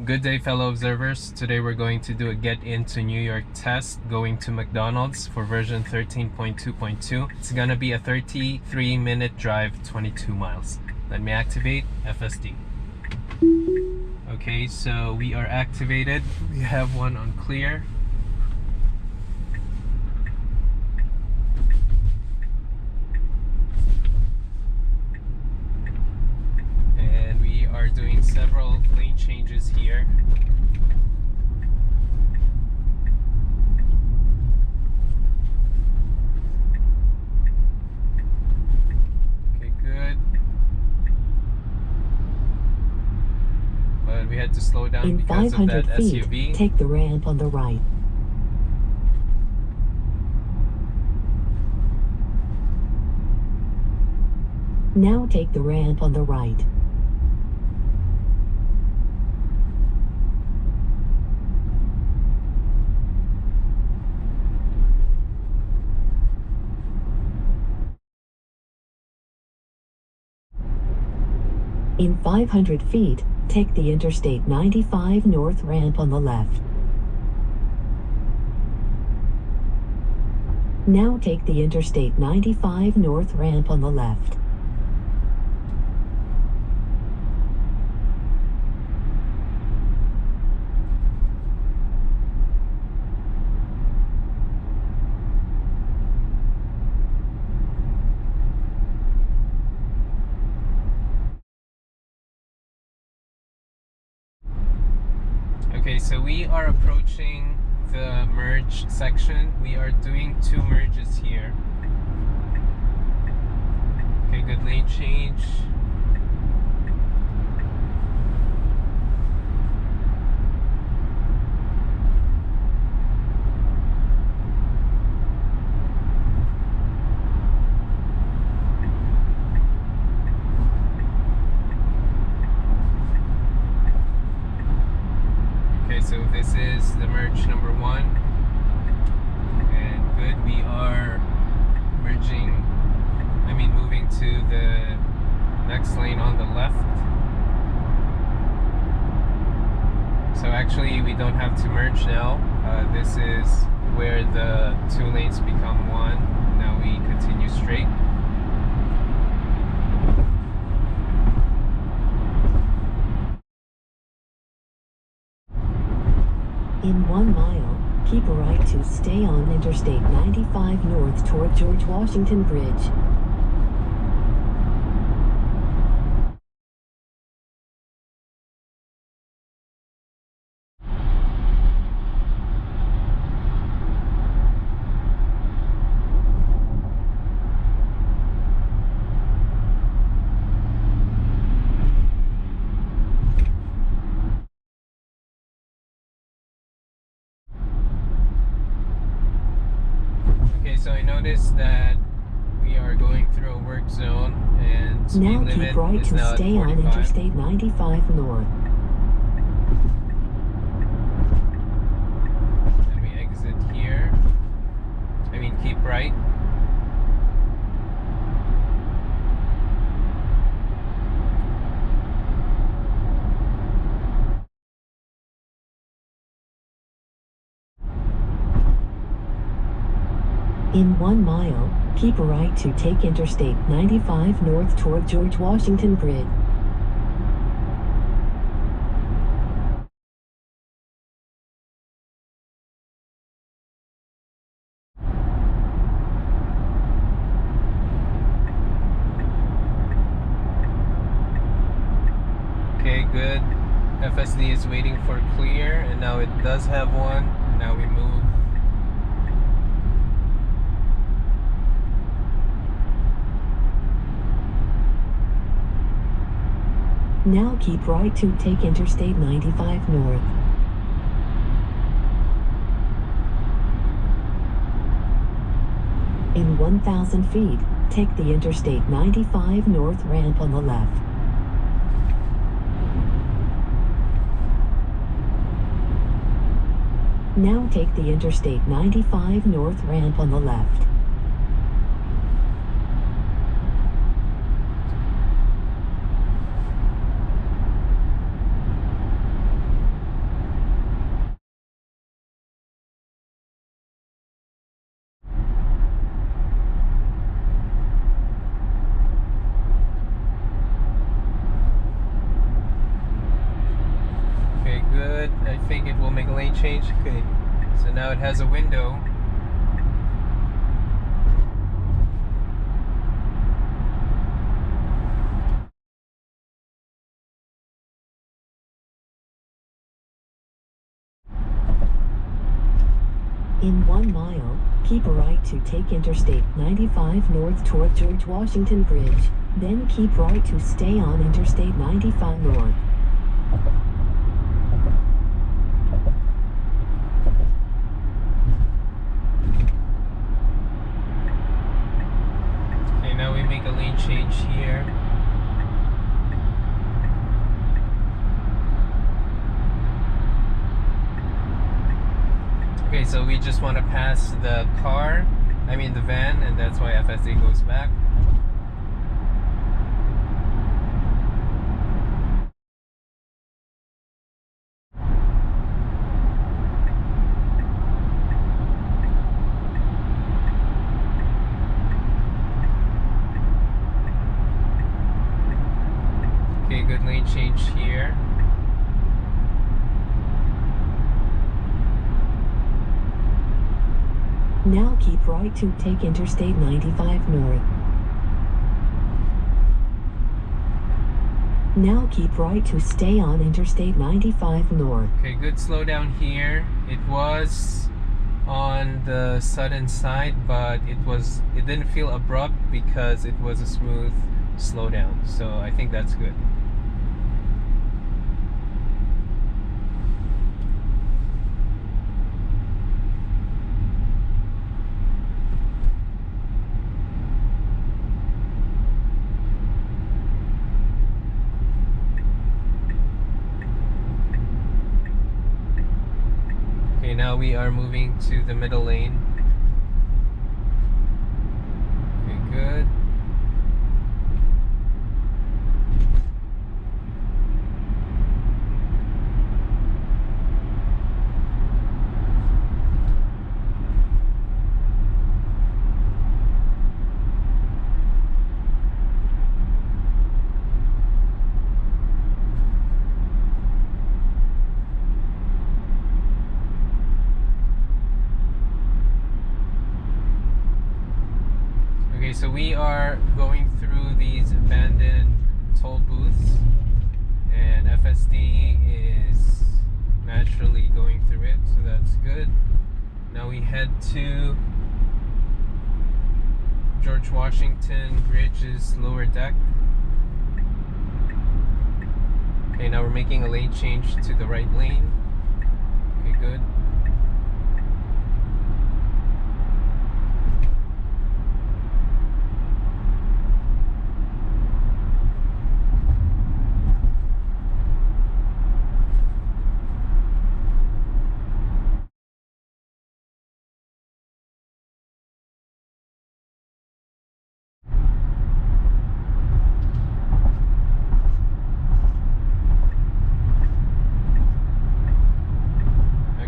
Good day, fellow observers. Today we're going to do a get into New York test going to McDonald's for version 13.2.2. It's gonna be a 33-minute drive, 22 miles. Let me activate FSD. Okay, so we are activated. We have one on clear. And we are doing several lane changes here. Okay, good. But we had to slow down in because of that 500 feet, SUV. take the ramp on the right. Now take the ramp on the right. In 500 feet, take the Interstate 95 North ramp on the left. Now take the Interstate 95 North ramp on the left. Okay, so we are approaching the merge section. We are doing two merges here. Okay, good lane change. Okay, so this is the merge number one, and good, we are moving to the next lane on the left. So actually we don't have to merge now. This is where the two lanes become one. Now we continue straight. In 1 mile, keep a right to stay on Interstate 95 North toward George Washington Bridge. Okay, so I noticed that we are going through a work zone and speed Now limit keep right is to now at stay on 45. Interstate 95 North. And we exit here. Keep right. In 1 mile, keep a right to take Interstate 95 North toward George Washington Bridge. Okay, good. FSD is waiting for clear, and now it does have one. Now we move. Now keep right to take Interstate 95 North. In 1,000 feet, take the Interstate 95 North ramp on the left. Now take the Interstate 95 North ramp on the left. good. I think it will make a lane change. Okay, so now it has a window. In 1 mile, keep right to take Interstate 95 north toward George Washington Bridge, then keep right to stay on Interstate 95 north. Okay, now we make a lane change here. Okay, so we just want to pass the the van, and that's why FSD goes back. Okay, good lane change here. Now keep right to take Interstate 95 north. Now keep right to stay on Interstate 95 north. Okay, good slowdown here. It was on the sudden side, but it didn't feel abrupt because it was a smooth slowdown. So I think that's good. Okay, now we are moving to the middle lane. Okay, good. So we are going through these abandoned toll booths, and FSD is naturally going through it, so that's good. Now we head to George Washington Bridge's lower deck. Okay, now we're making a lane change to the right lane. Okay, good.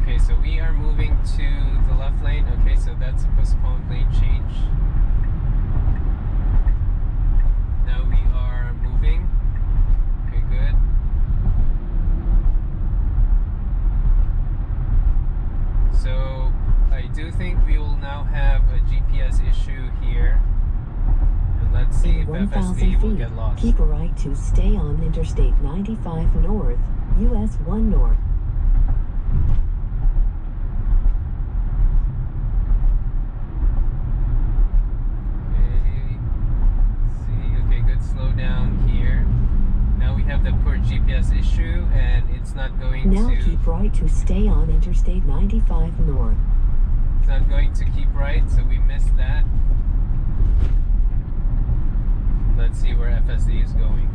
Okay, so we are moving to the left lane. Okay, so that's a postponed lane change. Now we are moving. Okay, good. So I do think we will now have a GPS issue here. And let's see if FSD will get lost. Keep right to stay on Interstate 95 north, US 1 north. Slowdown here. Now we have the poor GPS issue, and it's not going now to... keep right to stay on Interstate 95 north. It's not going to keep right, so we missed that. Let's see where FSD is going.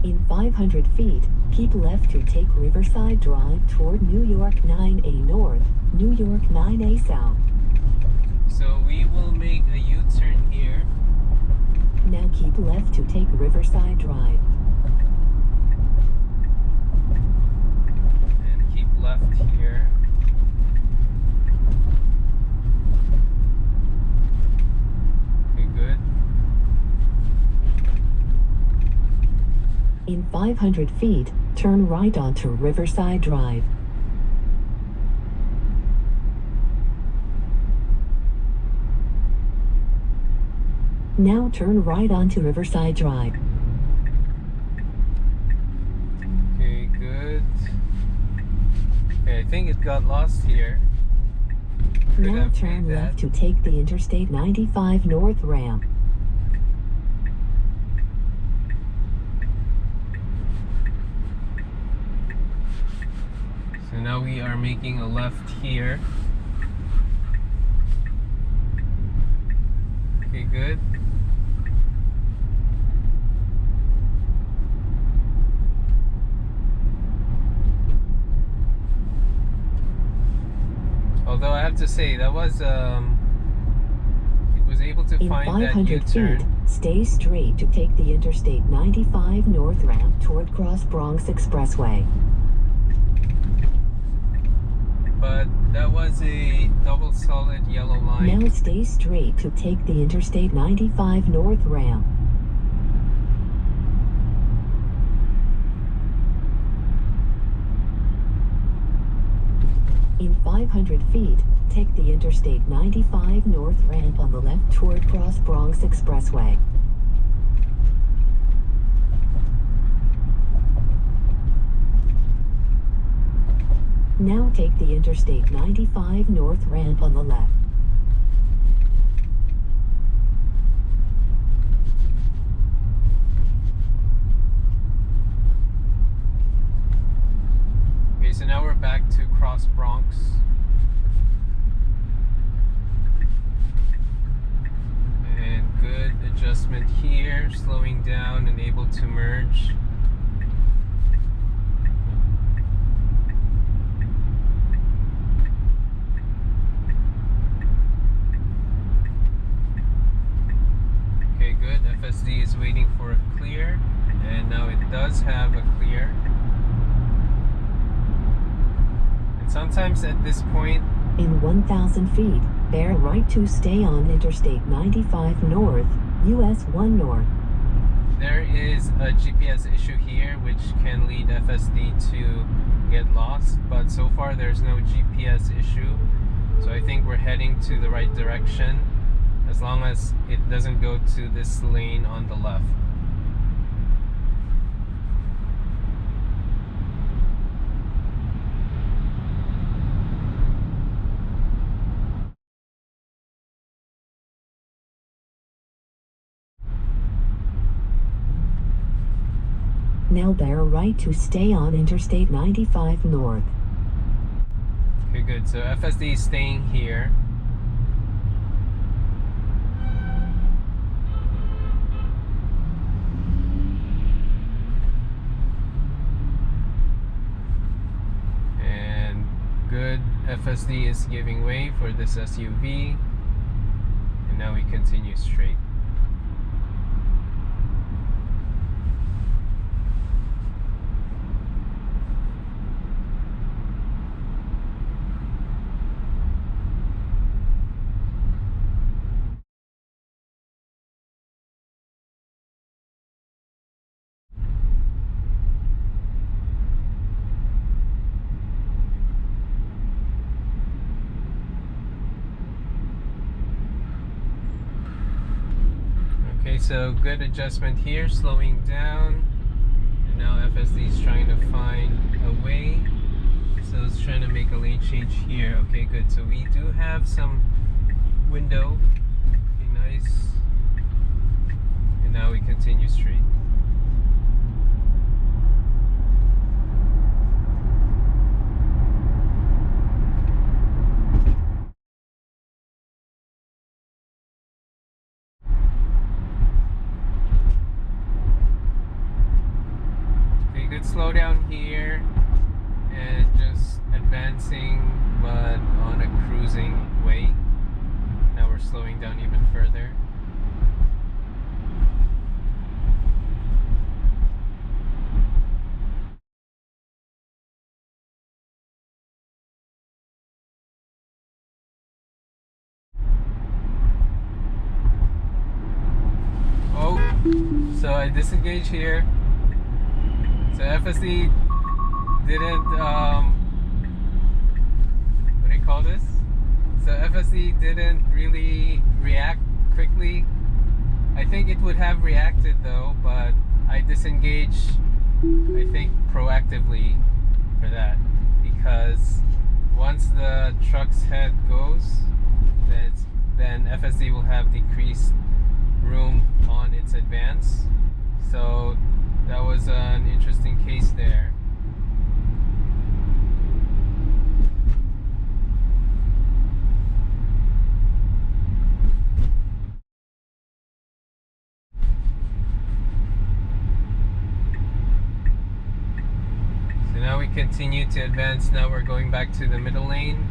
In 500 feet, keep left to take Riverside Drive toward New York 9A North, New York 9A South. So we will make a U-turn here. Now keep left to take Riverside Drive. And keep 500 feet, turn right onto Riverside Drive. Now turn right onto Riverside Drive. Okay, good. Okay, I think it got lost here. Could Now have turn made that. left to take the Interstate 95 North ramp. So now we are making a left here. Okay, good. Although I have to say that was it was able to In find that 500 feet, U-turn. stay straight to take the Interstate 95 North ramp toward Cross Bronx Expressway. But that was a double solid yellow line. Now stay straight to take the Interstate 95 North ramp. In 500 feet, take the Interstate 95 North ramp on the left toward Cross Bronx Expressway. Now take the Interstate 95 North ramp on the left. Okay, so now we're back to Cross Bronx. And good adjustment here, slowing down and able to merge. Okay, good. FSD is waiting for a clear, and now it does have a clear. And sometimes at this point, In 1,000 feet, bear right to stay on Interstate 95 North, US 1 North. there is a GPS issue here which can lead FSD to get lost, but so far there's no GPS issue. So I think we're heading to the right direction as long as it doesn't go to this lane on the left. Now bear right to stay on Interstate 95 North. Okay, good. So FSD is staying here. And good. FSD is giving way for this SUV. And now we continue straight. Okay, so good adjustment here, slowing down. And now FSD is trying to find a way. So it's trying to make a lane change here. Okay, good. So we do have some window. Okay, nice. And now we continue straight. Good slowdown here and just advancing but on a cruising way. Now we're slowing down even further. Oh, so I disengage here. So FSD didn't what do you call this? So FSD didn't really react quickly. I think it would have reacted though, but I disengaged, I think, proactively for that, because once the truck's head goes, then FSD will have decreased room on its advance. So that was an interesting case there. So now we continue to advance. Now we're going back to the middle lane.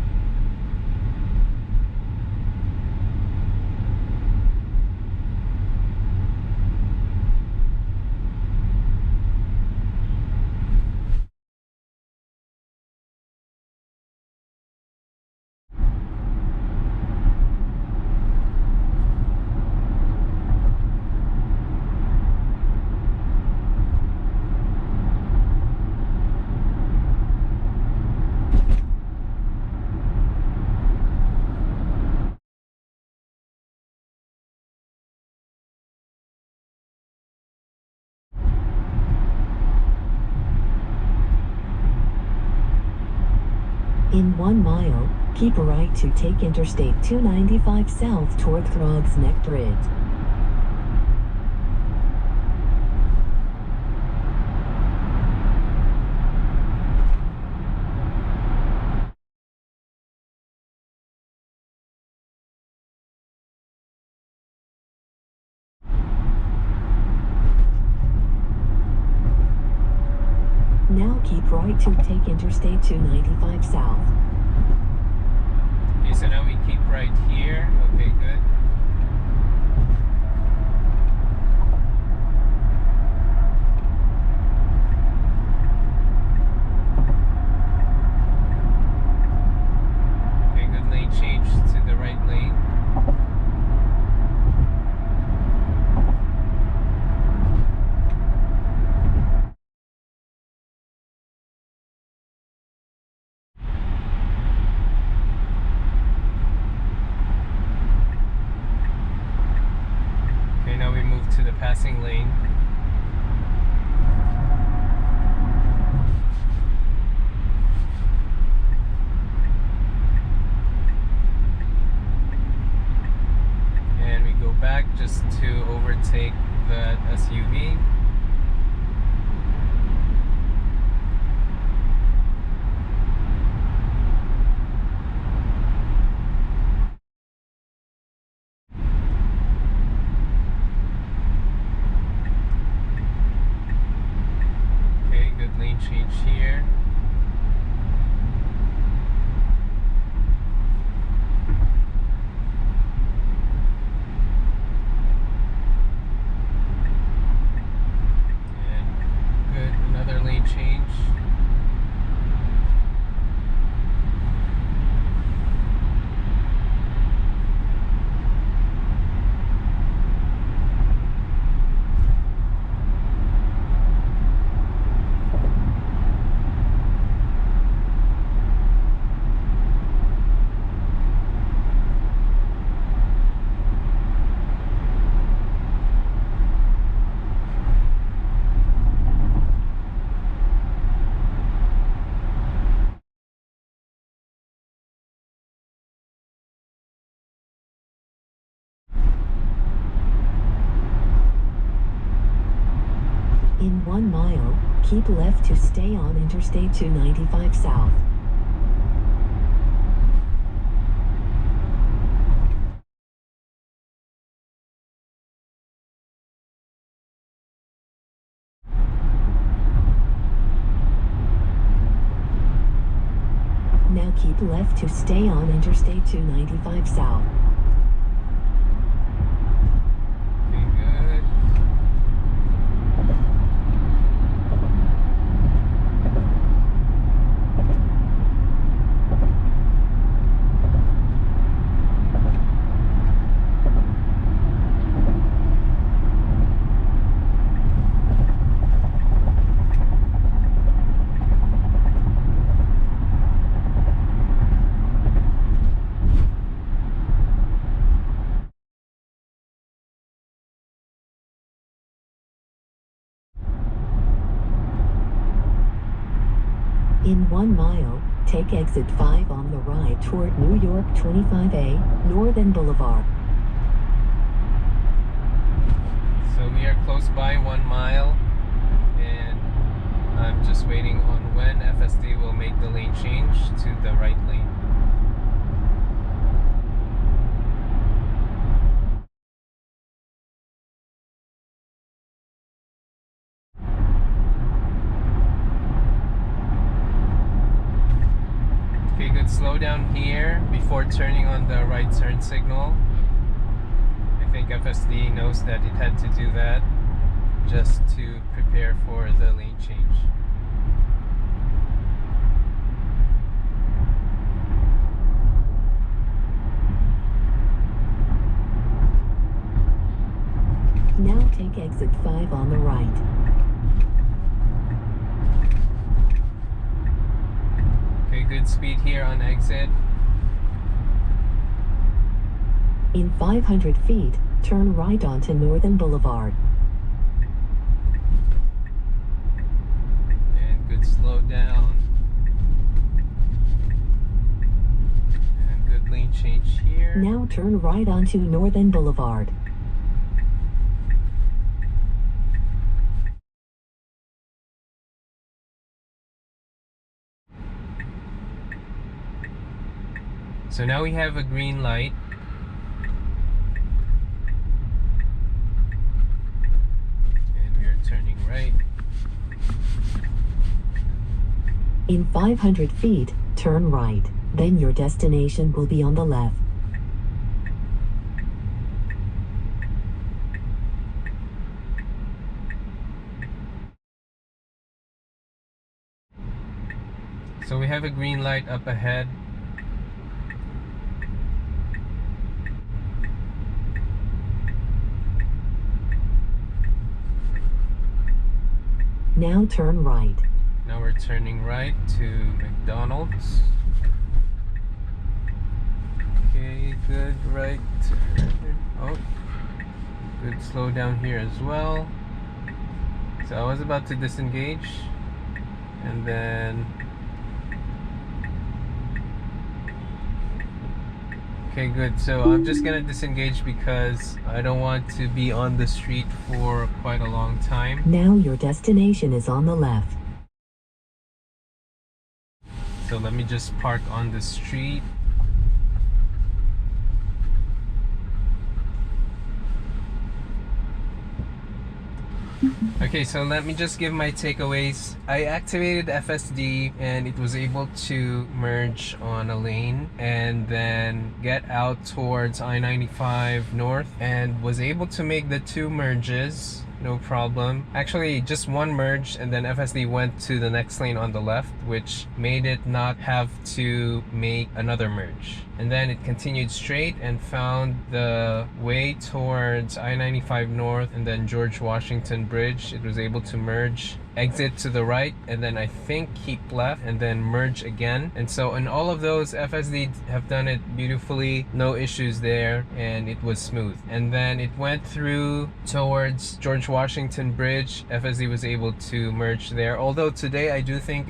In 1 mile, keep a right to take Interstate 295 south toward Cross Neck Bridge. Now keep right to take Interstate 295 south. Okay, so now we keep right here. Okay, good. Okay, good lane change to the right lane. Now we move to the passing lane. And we go back just to overtake that SUV. Lane change here. And good, another lane change. In 1 mile, keep left to stay on Interstate 295 south. Now keep left to stay on Interstate 295 south. Okay, good. 1 mile, take exit 5 on the right toward New York 25A, Northern Boulevard. So we are close by 1 mile, and I'm just waiting on when FSD will make the lane change to the right lane. Okay, good. Slow down here before turning on the right turn signal. I think FSD knows that it had to do that just to prepare for the lane change. Now take exit 5 on the right. Okay, good speed here on exit. In 500 feet, turn right onto Northern Boulevard. And good slow down. And good lane change here. Now turn right onto Northern Boulevard. So now we have a green light. And we are turning right. In 500 feet, turn right. Then your destination will be on the left. So we have a green light up ahead. Now turn right. Now we're turning right to McDonald's. Okay, good right turn. Oh, good slow down here as well. So I was about to disengage, and then okay, good. So I'm just gonna disengage because I don't want to be on the street for quite a long time. Now your destination is on the left. So let me just park on the street. Okay, so let me just give my takeaways. I activated FSD and it was able to merge on a lane and then get out towards I-95 North and was able to make the 2 merges. No problem. Actually, just 1 merge, and then FSD went to the next lane on the left, which made it not have to make another merge. And then it continued straight and found the way towards I-95 North and then George Washington Bridge. It was able to merge, exit to the right, and then I think keep left and then merge again. And so in all of those, FSD have done it beautifully, no issues there, and it was smooth. And then it went through towards George Washington Bridge. FSD was able to merge there, although today I do think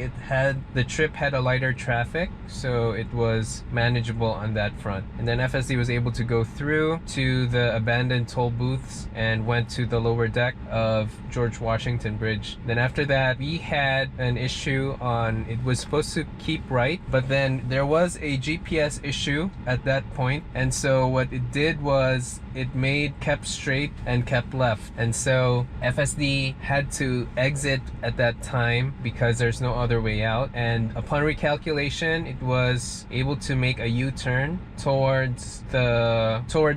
the trip had a lighter traffic, so it was manageable on that front. And then FSD was able to go through to the abandoned toll booths and went to the lower deck of George Washington Bridge. Then after that, we had an issue on, it was supposed to keep right, but then there was a GPS issue at that point, and so what it did was it kept straight and kept left. And so FSD had to exit at that time because there's no other way out, and upon recalculation it was able to make a U-turn towards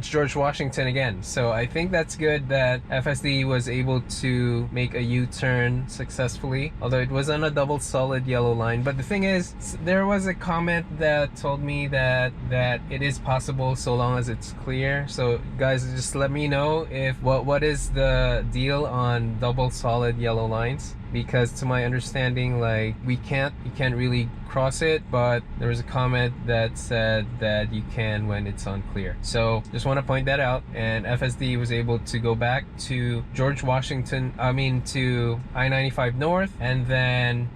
George Washington again. So I think that's good that FSD was able to make a U-turn successfully, although it was on a double solid yellow line. But the thing is, there was a comment that told me that it is possible so long as it's clear. So guys, just let me know if what is the deal on double solid yellow lines. because to my understanding, like you can't really cross it, but there was a comment that said that you can when it's unclear. So just want to point that out. And FSD was able to go back to to I-95 North, and then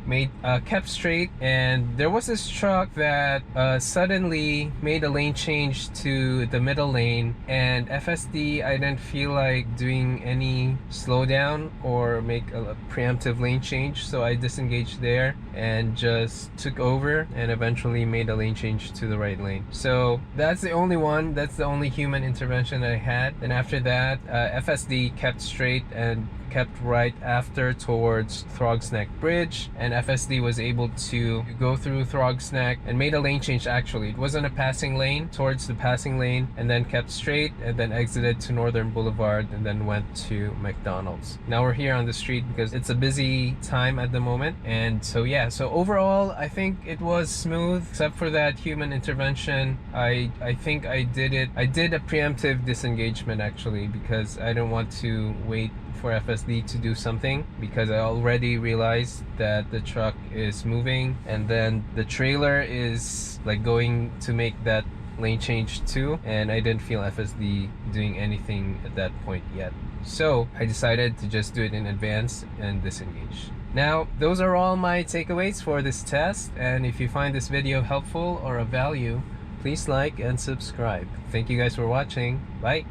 kept straight. And there was this truck that suddenly made a lane change to the middle lane, and FSD, I didn't feel like doing any slowdown or make a preemptive lane change, so I disengaged there and just took over and eventually made a lane change to the right lane. So that's the only human intervention that I had. And after that, FSD kept straight and kept right after towards Throgs Neck Bridge, and FSD was able to go through Throgs Neck and made a lane change. Actually, it wasn't a passing lane, towards the passing lane, and then kept straight and then exited to Northern Boulevard and then went to McDonald's. Now we're here on the street because it's a busy time at the moment. And so yeah, so overall I think it was smooth, except for that human intervention. I think I did a preemptive disengagement actually, because I don't want to wait for FSD to do something, because I already realized that the truck is moving and then the trailer is like going to make that lane change too, and I didn't feel FSD doing anything at that point yet. So I decided to just do it in advance and disengage. Now, those are all my takeaways for this test, and if you find this video helpful or of value, please like and subscribe. Thank you guys for watching. Bye!